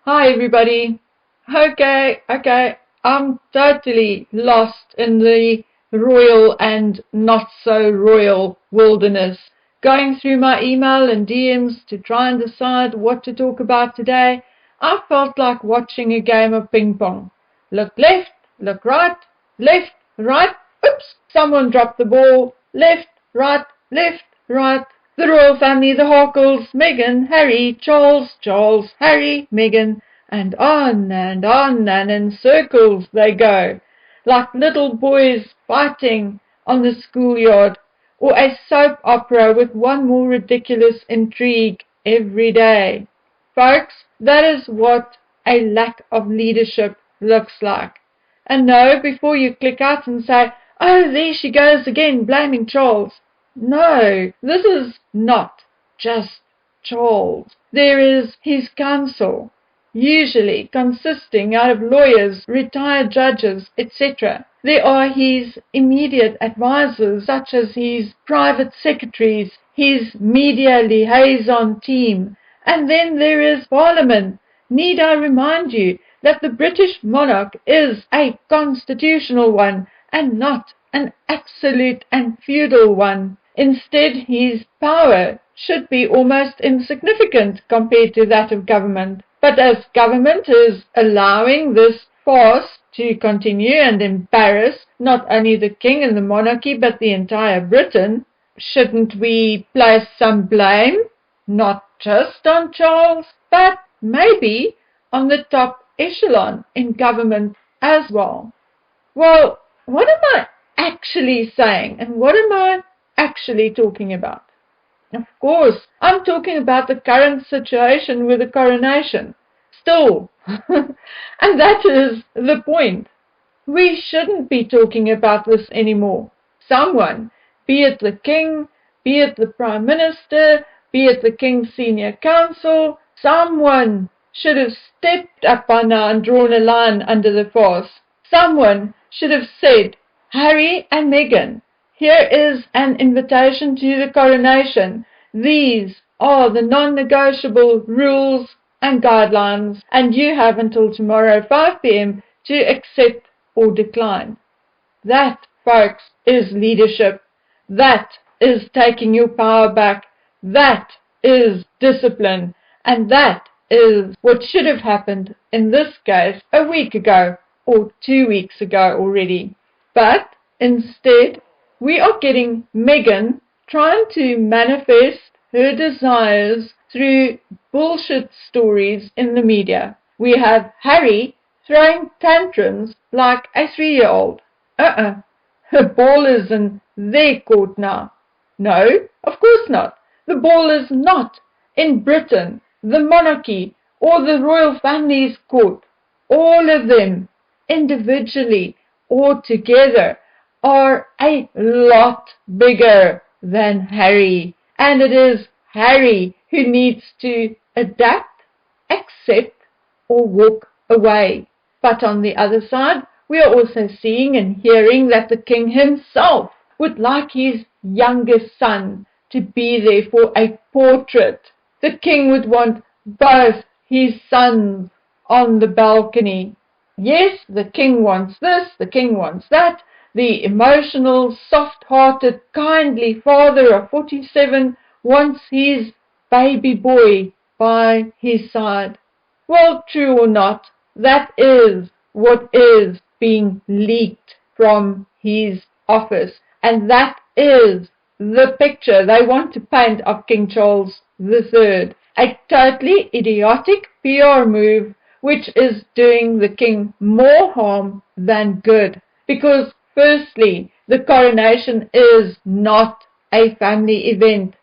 Hi everybody. Okay, I'm totally lost in the royal and not so royal wilderness. Going through my email and DMs to try and decide what to talk about today, I felt like watching a game of ping pong. Look left, look right, left, right, oops, someone dropped the ball, left, right, the royal family, the Harkles, Meghan, Harry, Charles, Harry, Meghan, and on and in circles they go, like little boys fighting on the schoolyard, or a soap opera with one more ridiculous intrigue every day. Folks, that is what a lack of leadership looks like. And no, before you click out and say, oh, there she goes again, blaming Charles. No, this is not just Charles. There is his council, usually consisting out of lawyers, retired judges, etc. There are his immediate advisors, such as his private secretaries, his media liaison team, and then there is Parliament. Need I remind you that the British monarch is a constitutional one and not an absolute and feudal one. Instead, his power should be almost insignificant compared to that of government. But as government is allowing this farce to continue and embarrass not only the king and the monarchy but the entire Britain, shouldn't we place some blame, not just on Charles, but maybe on the top echelon in government as well? Well, what am I actually saying, and what am I actually talking about? Of course, I'm talking about the current situation with the coronation. Still, and that is the point. We shouldn't be talking about this anymore. Someone, be it the king, be it the prime minister, be it the king's senior counsel, someone should have stepped up by now and drawn a line under the farce. Someone should have said, Harry and Meghan, here is an invitation to the coronation. These are the non-negotiable rules and guidelines, and you have until tomorrow 5 p.m. to accept or decline. That, folks, is leadership. That is taking your power back. That is discipline. And that is what should have happened in this case a week ago or 2 weeks ago already. But instead, we are getting Meghan trying to manifest her desires through bullshit stories in the media. We have Harry throwing tantrums like a 3-year-old. The ball is in their court now. No, of course not. The ball is not in Britain, the monarchy, or the royal family's court. All of them, individually or together, are a lot bigger than Harry. And it is Harry who needs to adapt, accept, or walk away. But on the other side, we are also seeing and hearing that the king himself would like his youngest son to be there for a portrait. The king would want both his sons on the balcony. Yes, the king wants this, the king wants that. The emotional, soft-hearted, kindly father of 47 wants his baby boy by his side. Well, true or not, that is what is being leaked from his office. And that is the picture they want to paint of King Charles III. A totally idiotic PR move which is doing the king more harm than good. Because firstly, the coronation is not a family event.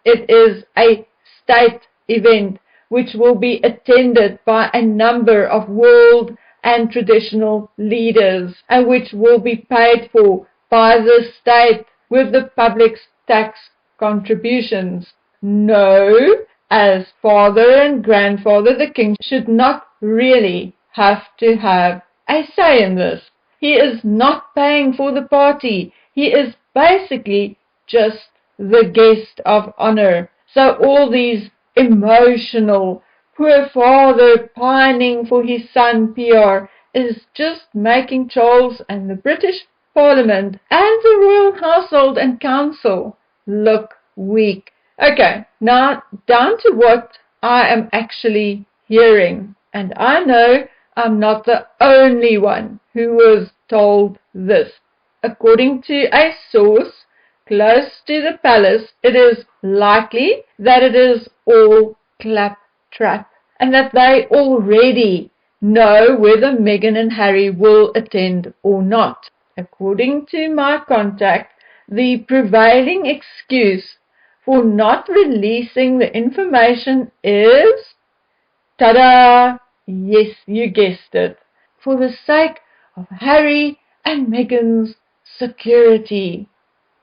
It is a state event which will be attended by a number of world and traditional leaders and which will be paid for by the state with the public's tax contributions. No, as father and grandfather, the king should not really have to have a say in this. He is not paying for the party. He is basically just the guest of honor. So all these emotional poor father pining for his son Pierre is just making Charles and the British Parliament and the royal household and council look weak. Okay, now down to what I am actually hearing. And I know I'm not the only one who was told this. According to a source close to the palace, it is likely that it is all claptrap and that they already know whether Meghan and Harry will attend or not. According to my contact, the prevailing excuse for not releasing the information is, ta-da! Yes, you guessed it. For the sake of Harry and Meghan's security.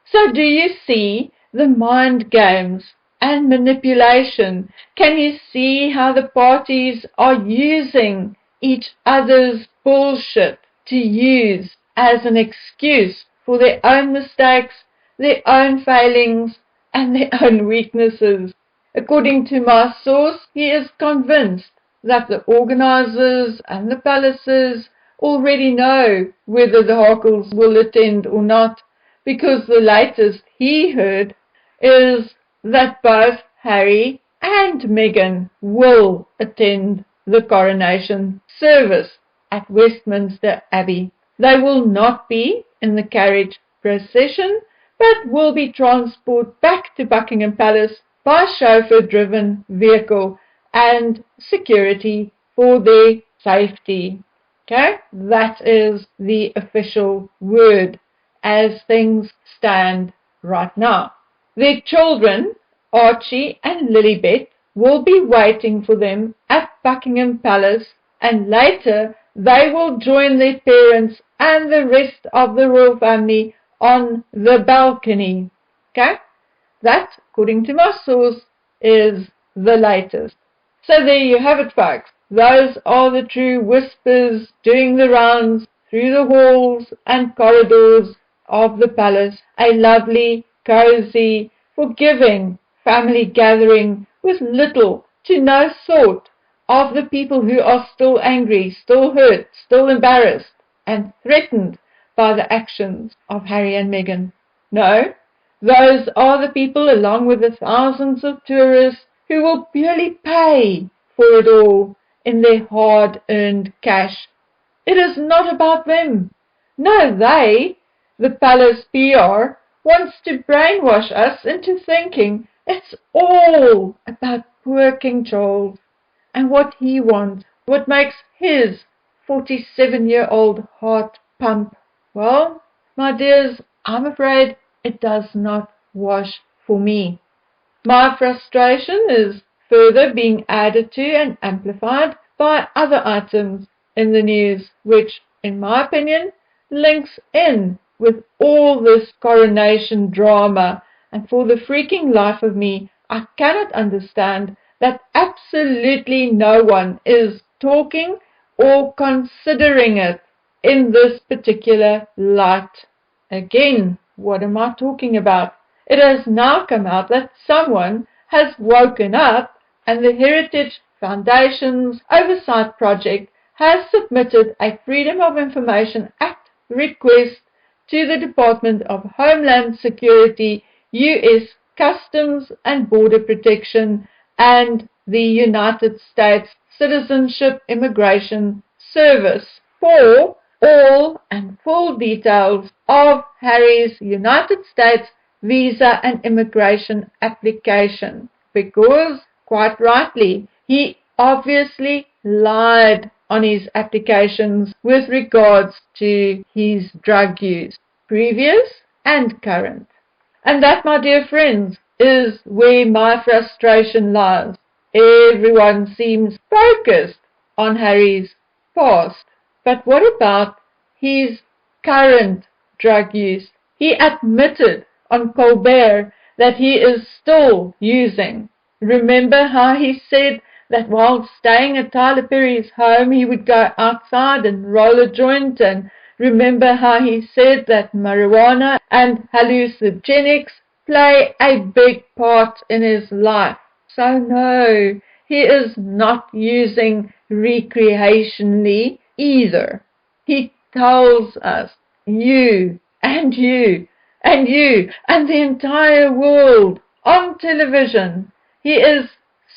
So do you see the mind games and manipulation? Can you see how the parties are using each other's bullshit to use as an excuse for their own mistakes, their own failings, and their own weaknesses? According to my source, he is convinced that the organizers and the palaces already know whether the Harkles will attend or not, because the latest he heard is that both Harry and Meghan will attend the coronation service at Westminster Abbey. They will not be in the carriage procession, but will be transported back to Buckingham Palace by chauffeur-driven vehicle and security for their safety. Okay, that is the official word as things stand right now. Their children, Archie and Lilibet, will be waiting for them at Buckingham Palace, and later they will join their parents and the rest of the royal family on the balcony. Okay, that, according to my source, is the latest. So there you have it, folks. Those are the true whispers doing the rounds through the halls and corridors of the palace. A lovely, cozy, forgiving family gathering with little to no thought of the people who are still angry, still hurt, still embarrassed, and threatened by the actions of Harry and Meghan. No, those are the people, along with the thousands of tourists, who will purely pay for it all in their hard-earned cash. It is not about them. No, they, the palace PR, wants to brainwash us into thinking it's all about poor King Charles and what he wants, what makes his 47-year-old heart pump. Well, my dears, I'm afraid it does not wash for me. My frustration is further being added to and amplified by other items in the news, which, in my opinion, links in with all this coronation drama, and for the freaking life of me, I cannot understand that absolutely no one is talking or considering it in this particular light. Again, what am I talking about? It has now come out that someone has woken up, and the Heritage Foundation's Oversight Project has submitted a Freedom of Information Act request to the Department of Homeland Security, U.S. Customs and Border Protection, and the United States Citizenship Immigration Service for all and full details of Harry's United States visa and immigration application, because, quite rightly, he obviously lied on his applications with regards to his drug use, previous and current. And that, my dear friends, is where my frustration lies. Everyone seems focused on Harry's past, but what about his current drug use? He admitted on Colbert that he is still using. Remember how he said that while staying at Tyler Perry's home he would go outside and roll a joint, and remember how he said that marijuana and hallucinogenics play a big part in his life. So no, he he is not using recreationally either. He tells us, you and you and you and the entire world on television, he is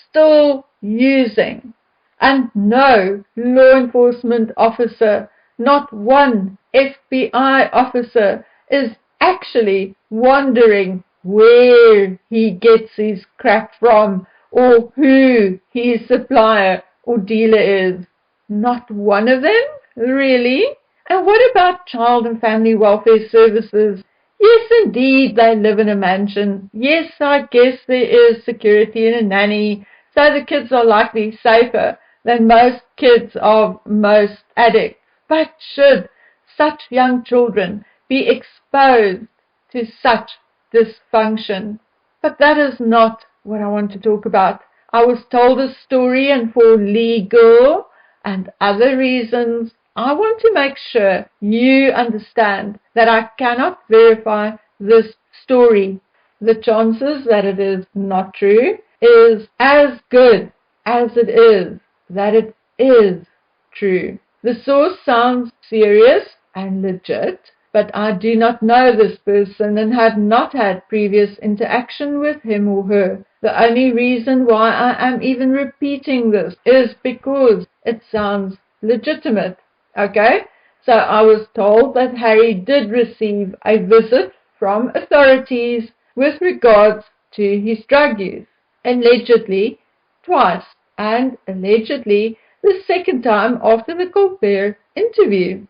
still using. And no law enforcement officer, not one FBI officer, is actually wondering where he gets his crap from or who his supplier or dealer is. Not one of them, really? And what about child and family welfare services? Yes, indeed, they live in a mansion. Yes, I guess there is security and a nanny, so the kids are likely safer than most kids of most addicts. But should such young children be exposed to such dysfunction? But that is not what I want to talk about. I was told a story, and for legal and other reasons, I want to make sure you understand that I cannot verify this story. The chances that it is not true is as good as it is that it is true. The source sounds serious and legit, but I do not know this person and have not had previous interaction with him or her. The only reason why I am even repeating this is because it sounds legitimate. Okay? So I was told that Harry did receive a visit from authorities with regards to his drug use. Allegedly twice, and allegedly the second time after the Colbert interview.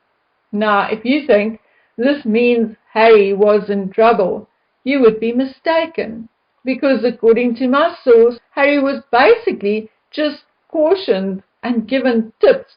Now, if you think this means Harry was in trouble, you would be mistaken, because according to my source, Harry was basically just cautioned and given tips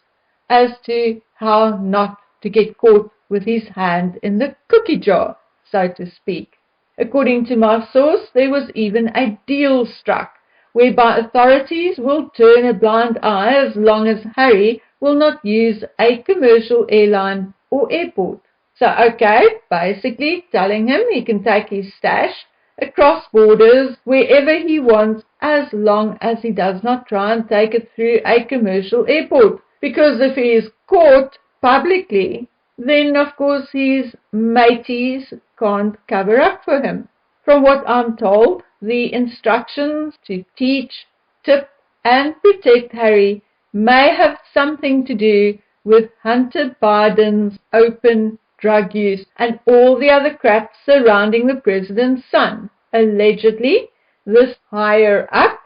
as to how not to get caught with his hand in the cookie jar, so to speak. According to my source, there was even a deal struck, whereby authorities will turn a blind eye as long as Harry will not use a commercial airline or airport. So, okay, basically telling him he can take his stash across borders wherever he wants as long as he does not try and take it through a commercial airport. Because if he is caught publicly, then of course his mateys can't cover up for him. From what I'm told, the instructions to teach, tip and protect Harry may have something to do with Hunter Biden's open drug use and all the other crap surrounding the president's son. Allegedly, this higher up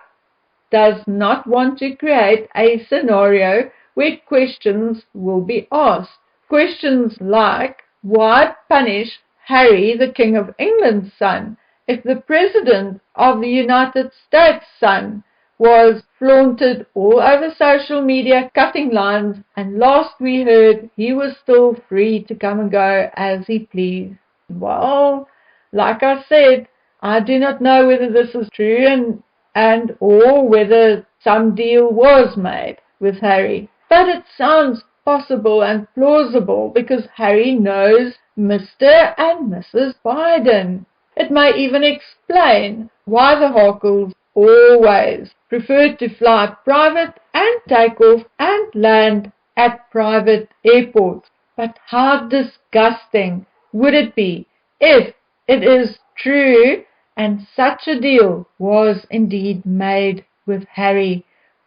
does not want to create a scenario where questions will be asked. Questions like, why punish Harry, the King of England's son, if the President of the United States' son was flaunted all over social media, cutting lines, and last we heard he was still free to come and go as he pleased? Well, like I said, I do not know whether this is true and or whether some deal was made with Harry. But it sounds possible and plausible because Harry knows Mr. and Mrs. Biden. It may even explain why the Harkles always preferred to fly private and take off and land at private airports. But how disgusting would it be if it is true and such a deal was indeed made with Harry,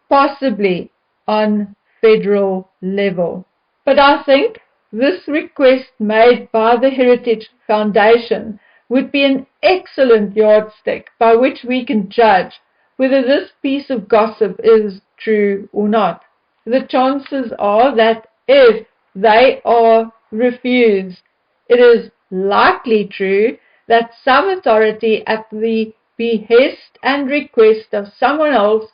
possibly on federal level? But I think this request made by the Heritage Foundation would be an excellent yardstick by which we can judge whether this piece of gossip is true or not. The chances are that if they are refused, it is likely true that some authority at the behest and request of someone else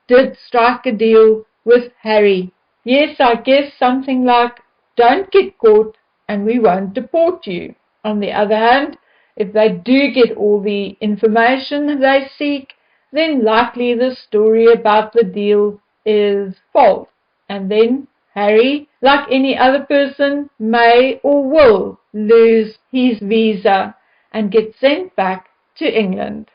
did strike a deal with Harry. Yes, I guess something like, don't get caught and we won't deport you. On the other hand, if they do get all the information they seek, then likely the story about the deal is false. And then Harry, like any other person, may or will lose his visa and get sent back to England.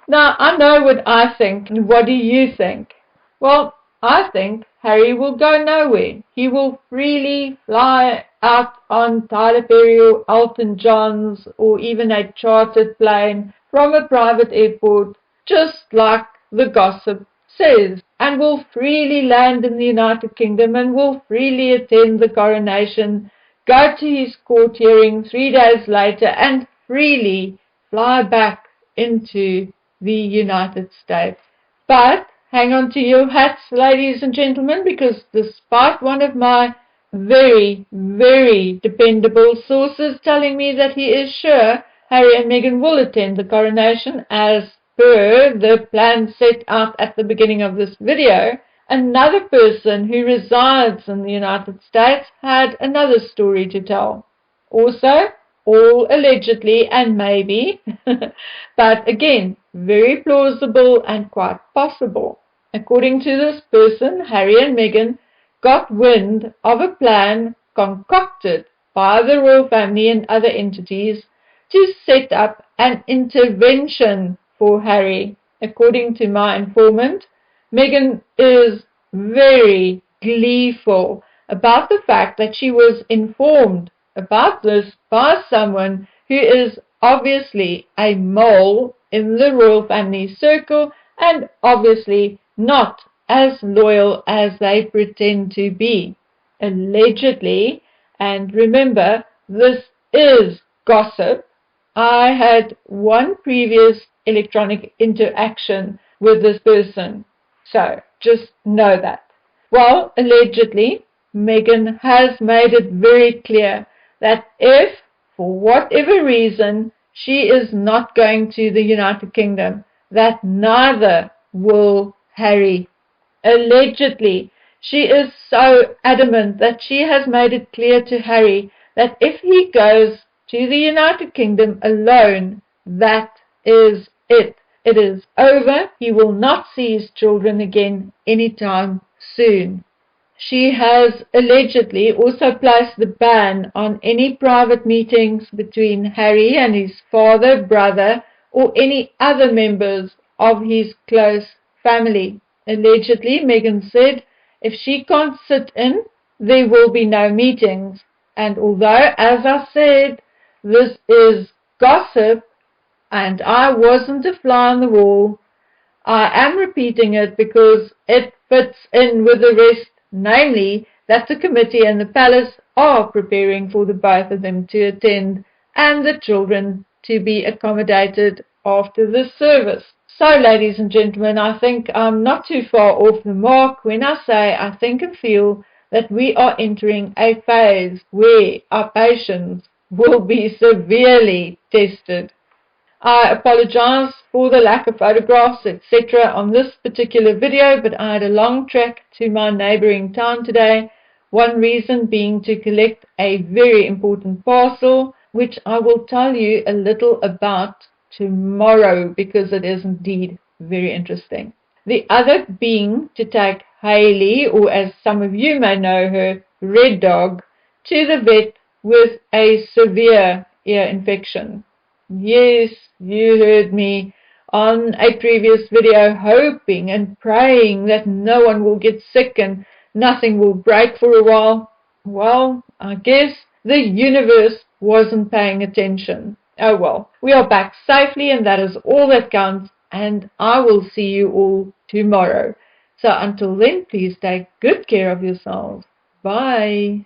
Now, I know what I think, and what do you think? Well, I think Harry will go nowhere. He will freely fly out on Tyler Perry or Elton John's or even a chartered plane from a private airport, just like the gossip says, and will freely land in the United Kingdom and will freely attend the coronation, go to his court hearing 3 days later, and freely fly back into the United States. But hang on to your hats, ladies and gentlemen, because despite one of my very, very dependable sources telling me that he is sure Harry and Meghan will attend the coronation as per the plan set out at the beginning of this video, another person who resides in the United States had another story to tell. Also, all allegedly and maybe, but again, very plausible and quite possible. According to this person, Harry and Meghan got wind of a plan concocted by the royal family and other entities to set up an intervention for Harry. According to my informant, Meghan is very gleeful about the fact that she was informed about this by someone who is obviously a mole in the royal family circle and obviously not as loyal as they pretend to be. Allegedly, and remember, this is gossip. I had one previous electronic interaction with this person, so just know that. Well, allegedly, Meghan has made it very clear that if, for whatever reason, she is not going to the United Kingdom, that neither will Harry. Allegedly, she is so adamant that she has made it clear to Harry that if he goes to the United Kingdom alone, that is it. It is over. He will not see his children again anytime soon. She has allegedly also placed the ban on any private meetings between Harry and his father, brother, or any other members of his close family. Allegedly, Meghan said, if she can't sit in, there will be no meetings. And although, as I said, this is gossip, and I wasn't a fly on the wall, I am repeating it because it fits in with the rest, namely that the committee and the palace are preparing for the both of them to attend and the children to be accommodated after the service. So, ladies and gentlemen, I think I'm not too far off the mark when I say I think and feel that we are entering a phase where our patience will be severely tested. I apologize for the lack of photographs, etc. on this particular video, but I had a long trek to my neighboring town today, one reason being to collect a very important parcel, which I will tell you a little about tomorrow because it is indeed very interesting. The other being to take Hayley, or as some of you may know her, Red Dog, to the vet with a severe ear infection. Yes, you heard me on a previous video, hoping and praying that no one will get sick and nothing will break for a while. Well, I guess the universe wasn't paying attention. Oh well, we are back safely and that is all that counts, and I will see you all tomorrow. So until then, please take good care of yourselves. Bye.